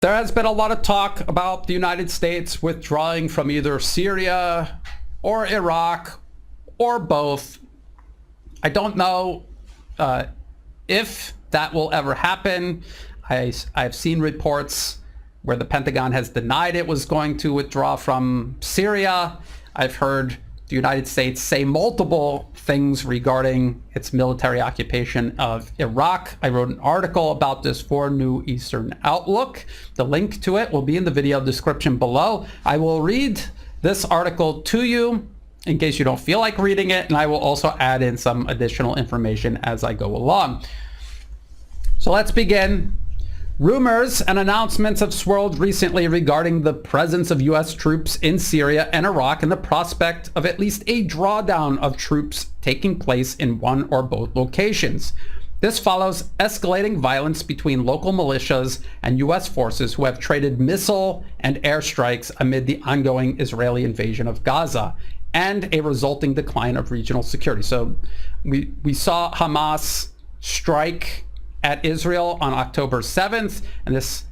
There has been a lot of talk about the United States withdrawing from either Syria or Iraq or both. I don't know if that will ever happen. I've seen reports where the Pentagon has denied it was going to withdraw from Syria. I've heard the United States say multiple things regarding its military occupation of Iraq. I wrote an article about this for New Eastern Outlook. The link to it will be in the video description below. I will read this article to you in case you don't feel like reading it, and I will also add in some additional information as I go along. So let's begin. Rumors and announcements have swirled recently regarding the presence of U.S. troops in Syria and Iraq and the prospect of at least a drawdown of troops taking place in one or both locations. This follows escalating violence between local militias and U.S. forces who have traded missile and airstrikes amid the ongoing Israeli invasion of Gaza and a resulting decline of regional security. So we saw Hamas strike at Israel on October 7th, and this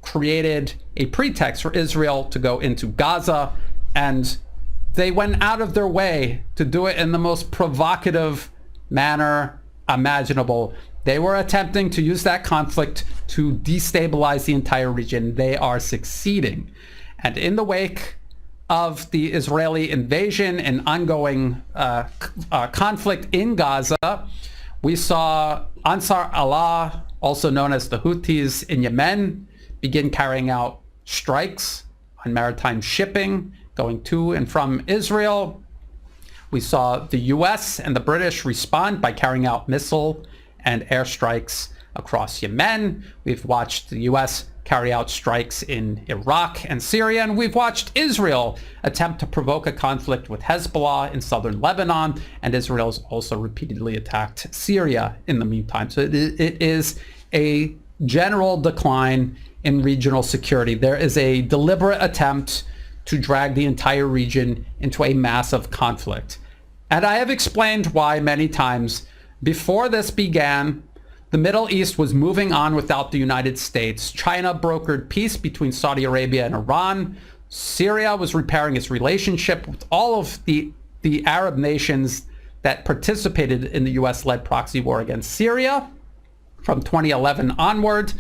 created a pretext for Israel to go into Gaza, and they went out of their way to do it in the most provocative manner imaginable. They were attempting to use that conflict to destabilize the entire region. They are succeeding. And in the wake of the Israeli invasion and ongoing conflict in Gaza, we saw Ansar Allah, also known as the Houthis in Yemen, begin carrying out strikes on maritime shipping going to and from Israel. We saw the US and the British respond by carrying out missile and airstrikes across Yemen. We've watched the US carry out strikes in Iraq and Syria, and we've watched Israel attempt to provoke a conflict with Hezbollah in southern Lebanon, and Israel's also repeatedly attacked Syria in the meantime. So it is a general decline in regional security. There is a deliberate attempt to drag the entire region into a massive conflict. And I have explained why many times. Before this began, the Middle East was moving on without the United States. China brokered peace between Saudi Arabia and Iran. Syria was repairing its relationship with all of the Arab nations that participated in the US-led proxy war against Syria from 2011 onward.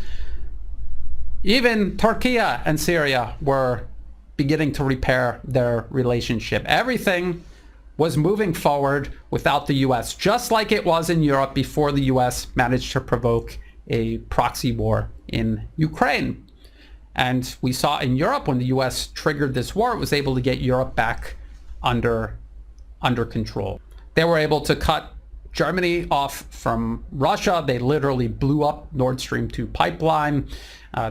Even Turkey and Syria were beginning to repair their relationship. Everything was moving forward without the US, just like it was in Europe before the US managed to provoke a proxy war in Ukraine. And we saw in Europe, when the US triggered this war, it was able to get Europe back under control. They were able to cut Germany off from Russia. They literally blew up Nord Stream 2 pipeline.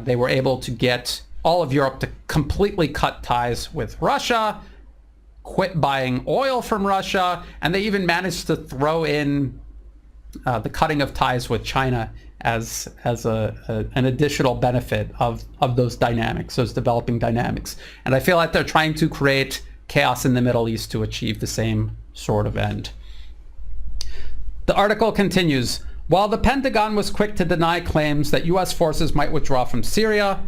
They were able to get all of Europe to completely cut ties with Russia, quit buying oil from Russia, and they even managed to throw in the cutting of ties with China as an additional benefit of those dynamics, those developing dynamics. And I feel like they're trying to create chaos in the Middle East to achieve the same sort of end. The article continues, while the Pentagon was quick to deny claims that U.S. forces might withdraw from Syria,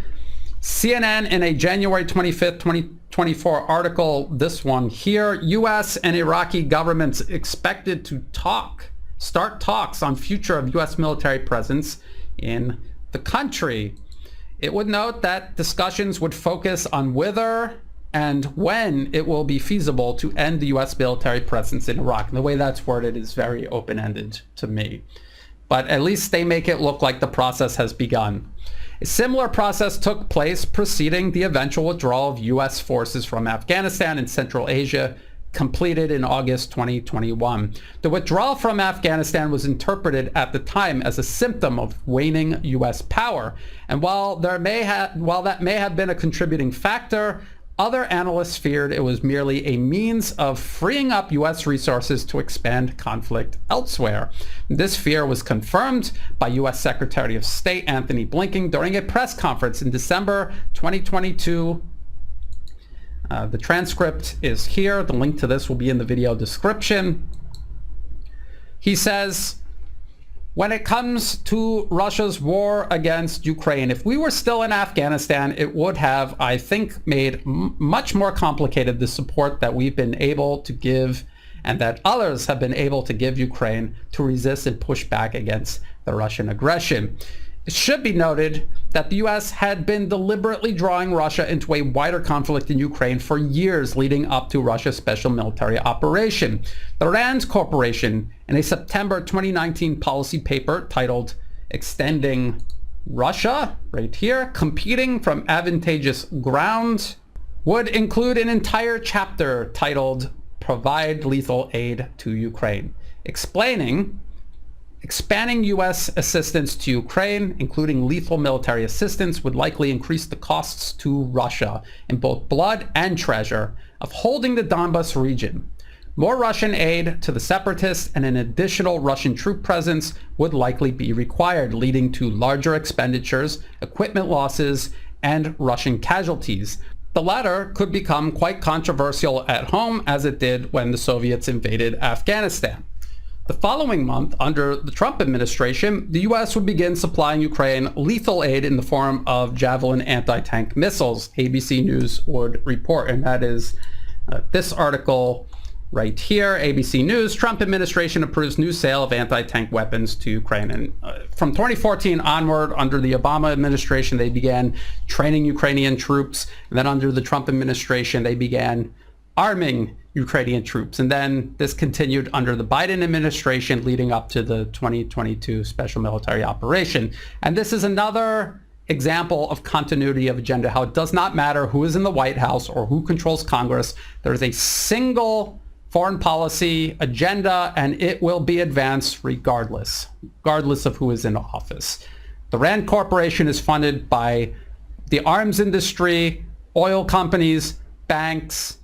CNN in a January 25th, 2024 article, this one here, U.S. and Iraqi governments expected to start talks on future of U.S. military presence in the country. It would note that discussions would focus on whether and when it will be feasible to end the U.S. military presence in Iraq. And the way that's worded is very open-ended to me. But at least they make it look like the process has begun. A similar process took place preceding the eventual withdrawal of U.S. forces from Afghanistan and Central Asia, completed in August 2021. The withdrawal from Afghanistan was interpreted at the time as a symptom of waning U.S. power. And while that may have been a contributing factor, other analysts feared it was merely a means of freeing up U.S. resources to expand conflict elsewhere. This fear was confirmed by U.S. Secretary of State Anthony Blinken during a press conference in December 2022. The transcript is here. The link to this will be in the video description. He says, When it comes to Russia's war against Ukraine, if we were still in Afghanistan, it would have, I think, made much more complicated the support that we've been able to give and that others have been able to give Ukraine to resist and push back against the Russian aggression. It should be noted that the U.S. had been deliberately drawing Russia into a wider conflict in Ukraine for years leading up to Russia's special military operation. The RAND Corporation, in a September 2019 policy paper titled Extending Russia, right here, Competing from Advantageous Ground, would include an entire chapter titled Provide Lethal Aid to Ukraine, explaining expanding U.S. assistance to Ukraine, including lethal military assistance, would likely increase the costs to Russia in both blood and treasure of holding the Donbas region. More Russian aid to the separatists and an additional Russian troop presence would likely be required, leading to larger expenditures, equipment losses, and Russian casualties. The latter could become quite controversial at home, as it did when the Soviets invaded Afghanistan. The following month, under the Trump administration, the U.S. would begin supplying Ukraine lethal aid in the form of Javelin anti-tank missiles, ABC News would report. And that is this article right here, ABC News. Trump administration approves new sale of anti-tank weapons to Ukraine. And from 2014 onward, under the Obama administration, they began training Ukrainian troops. And then under the Trump administration, they began arming Ukrainian troops. And then this continued under the Biden administration leading up to the 2022 special military operation. And this is another example of continuity of agenda, how it does not matter who is in the White House or who controls Congress. There is a single foreign policy agenda, and it will be advanced regardless of who is in office. The RAND Corporation is funded by the arms industry, oil companies, banks,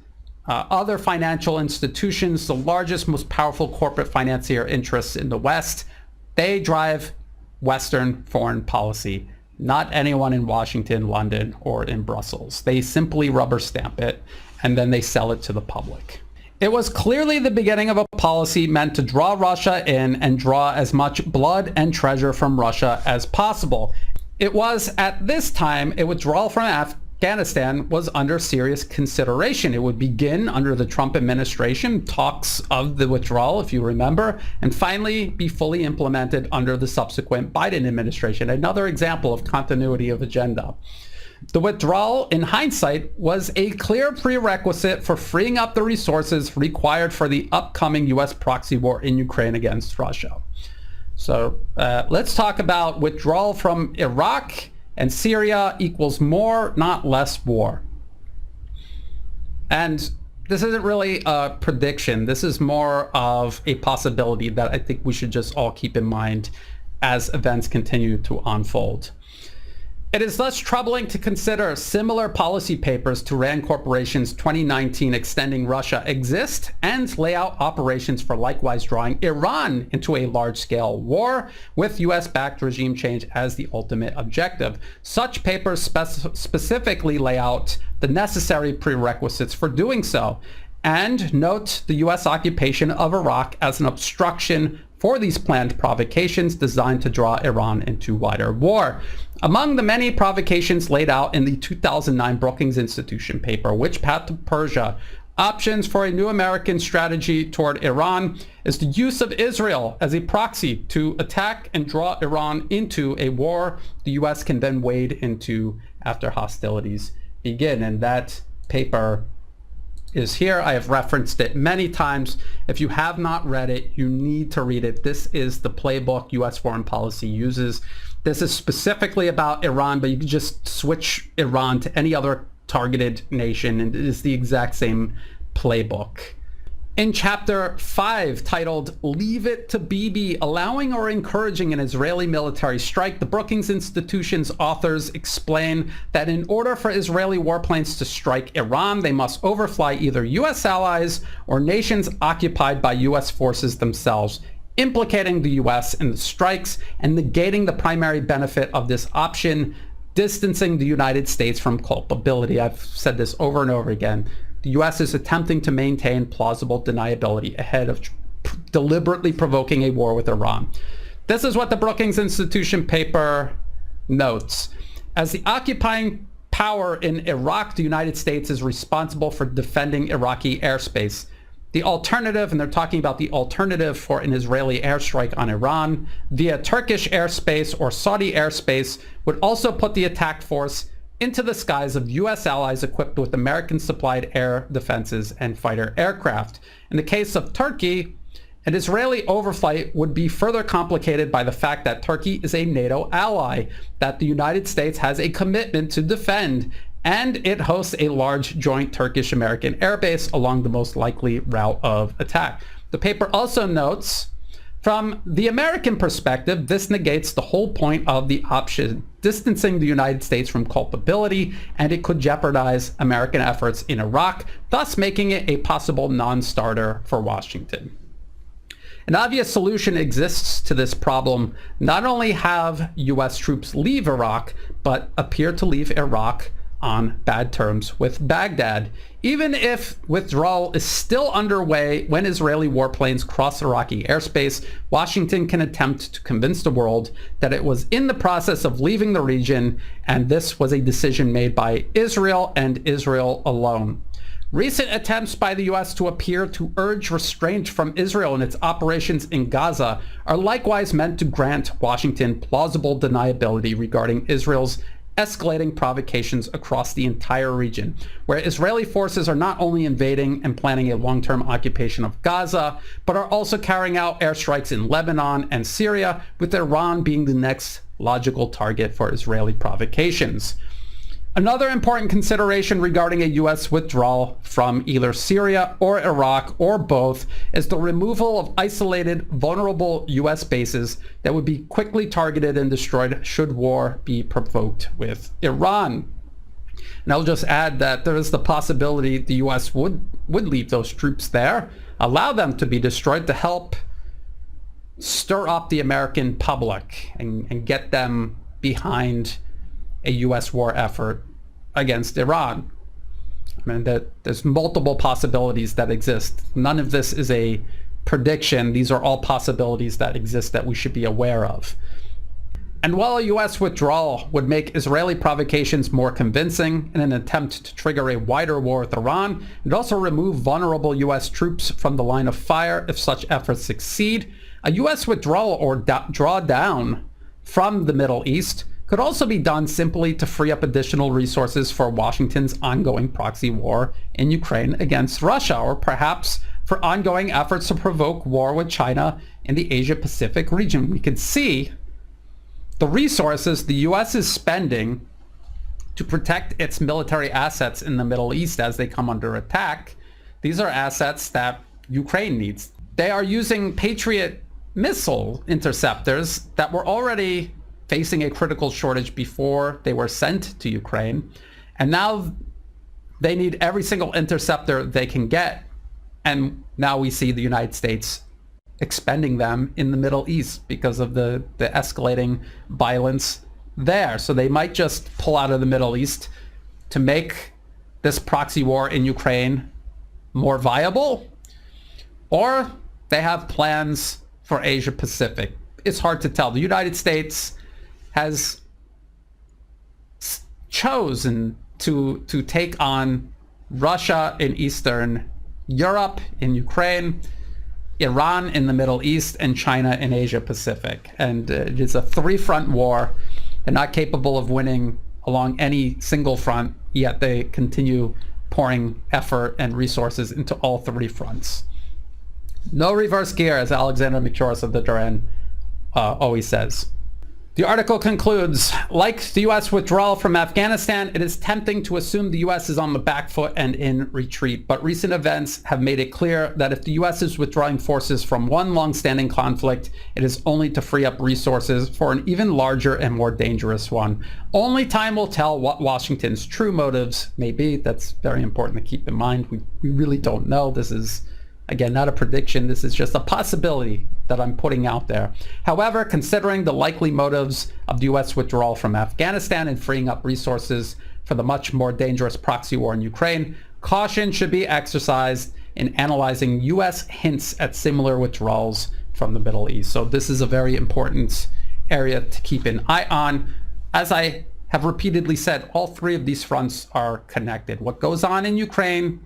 other financial institutions, the largest, most powerful corporate financier interests in the West. They drive Western foreign policy, not anyone in Washington, London, or in Brussels. They simply rubber stamp it, and then they sell it to the public. It was clearly the beginning of a policy meant to draw Russia in and draw as much blood and treasure from Russia as possible. It was at this time a withdrawal from Afghanistan was under serious consideration. It would begin under the Trump administration, talks of the withdrawal, if you remember, and finally be fully implemented under the subsequent Biden administration. Another example of continuity of agenda. The withdrawal, in hindsight, was a clear prerequisite for freeing up the resources required for the upcoming U.S. proxy war in Ukraine against Russia. So let's talk about withdrawal from Iraq and Syria equals more, not less war. And this isn't really a prediction. This is more of a possibility that I think we should just all keep in mind as events continue to unfold. It is thus troubling to consider similar policy papers to RAND Corporation's 2019 Extending Russia exist and lay out operations for likewise drawing Iran into a large-scale war with U.S.-backed regime change as the ultimate objective. Such papers specifically lay out the necessary prerequisites for doing so and note the U.S. occupation of Iraq as an obstruction for these planned provocations designed to draw Iran into wider war. Among the many provocations laid out in the 2009 Brookings Institution paper, Which Path to Persia? Options for a New American Strategy Toward Iran, is the use of Israel as a proxy to attack and draw Iran into a war the U.S. can then wade into after hostilities begin. And that paper is here. I have referenced it many times. If you have not read it, you need to read it. This is the playbook U.S. foreign policy uses. This is specifically about Iran, but you can just switch Iran to any other targeted nation, and it is the exact same playbook. In Chapter 5, titled Leave It to Bibi, Allowing or Encouraging an Israeli Military Strike, the Brookings Institution's authors explain that in order for Israeli warplanes to strike Iran, they must overfly either U.S. allies or nations occupied by U.S. forces themselves, implicating the U.S. in the strikes and negating the primary benefit of this option, distancing the United States from culpability. I've said this over and over again. The U.S. is attempting to maintain plausible deniability ahead of deliberately provoking a war with Iran. This is what the Brookings Institution paper notes. As the occupying power in Iraq, the United States is responsible for defending Iraqi airspace. The alternative, and they're talking about the alternative for an Israeli airstrike on Iran via Turkish airspace or Saudi airspace, would also put the attack force into the skies of U.S. allies equipped with American-supplied air defenses and fighter aircraft. In the case of Turkey, an Israeli overflight would be further complicated by the fact that Turkey is a NATO ally that the United States has a commitment to defend, and it hosts a large joint Turkish-American airbase along the most likely route of attack. The paper also notes, from the American perspective, this negates the whole point of the option, distancing the United States from culpability, and it could jeopardize American efforts in Iraq, thus making it a possible non-starter for Washington. An obvious solution exists to this problem. Not only have U.S. troops leave Iraq, but appear to leave Iraq on bad terms with Baghdad. Even if withdrawal is still underway when Israeli warplanes cross Iraqi airspace, Washington can attempt to convince the world that it was in the process of leaving the region, and this was a decision made by Israel and Israel alone. Recent attempts by the U.S. to appear to urge restraint from Israel in its operations in Gaza are likewise meant to grant Washington plausible deniability regarding Israel's escalating provocations across the entire region, where Israeli forces are not only invading and planning a long-term occupation of Gaza, but are also carrying out airstrikes in Lebanon and Syria, with Iran being the next logical target for Israeli provocations. Another important consideration regarding a U.S. withdrawal from either Syria or Iraq or both is the removal of isolated, vulnerable U.S. bases that would be quickly targeted and destroyed should war be provoked with Iran. And I'll just add that there is the possibility the U.S. would leave those troops there, allow them to be destroyed to help stir up the American public and get them behind a U.S. war effort against Iran. I mean, there's multiple possibilities that exist. None of this is a prediction. These are all possibilities that exist that we should be aware of. And while a U.S. withdrawal would make Israeli provocations more convincing in an attempt to trigger a wider war with Iran, it also remove vulnerable U.S. troops from the line of fire if such efforts succeed. A U.S. withdrawal or drawdown from the Middle East could also be done simply to free up additional resources for Washington's ongoing proxy war in Ukraine against Russia, or perhaps for ongoing efforts to provoke war with China in the Asia-Pacific region. We could see the resources the U.S. is spending to protect its military assets in the Middle East as they come under attack. These are assets that Ukraine needs. They are using Patriot missile interceptors that were already facing a critical shortage before they were sent to Ukraine. And now they need every single interceptor they can get. And now we see the United States expending them in the Middle East because of the escalating violence there. So they might just pull out of the Middle East to make this proxy war in Ukraine more viable, or they have plans for Asia Pacific. It's hard to tell. The United States has chosen to take on Russia in Eastern Europe, in Ukraine, Iran in the Middle East, and China in Asia Pacific. And it is a three-front war. They're not capable of winning along any single front, yet they continue pouring effort and resources into all three fronts. No reverse gear, as Alexander Machoras of the Duran always says. The article concludes, like the U.S. withdrawal from Afghanistan, it is tempting to assume the U.S. is on the back foot and in retreat. But recent events have made it clear that if the U.S. is withdrawing forces from one long-standing conflict, it is only to free up resources for an even larger and more dangerous one. Only time will tell what Washington's true motives may be. That's very important to keep in mind. We really don't know. This is, again, not a prediction. This is just a possibility that I'm putting out there. However, considering the likely motives of the U.S. withdrawal from Afghanistan and freeing up resources for the much more dangerous proxy war in Ukraine, caution should be exercised in analyzing U.S. hints at similar withdrawals from the Middle East. So this is a very important area to keep an eye on. As I have repeatedly said, all three of these fronts are connected. What goes on in Ukraine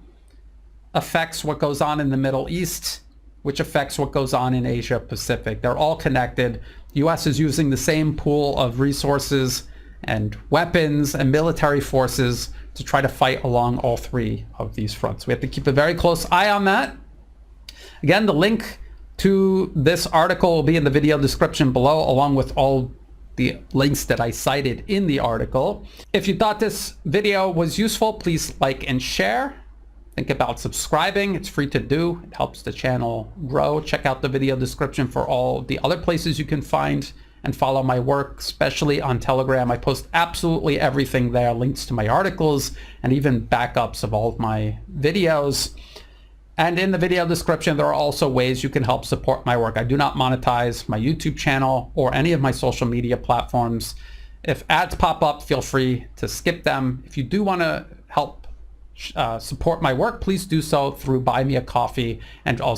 affects what goes on in the Middle East, which affects what goes on in Asia Pacific. They're all connected. The US is using the same pool of resources and weapons and military forces to try to fight along all three of these fronts. We have to keep a very close eye on that. Again, the link to this article will be in the video description below, along with all the links that I cited in the article. If you thought this video was useful, please like and share. Think about subscribing. It's free to do. It helps the channel grow. Check out the video description for all the other places you can find and follow my work, especially on Telegram. I post absolutely everything there, links to my articles and even backups of all of my videos. And in the video description, there are also ways you can help support my work. I do not monetize my YouTube channel or any of my social media platforms. If ads pop up, feel free to skip them. If you do want to help support my work, please do so through Buy Me a Coffee and also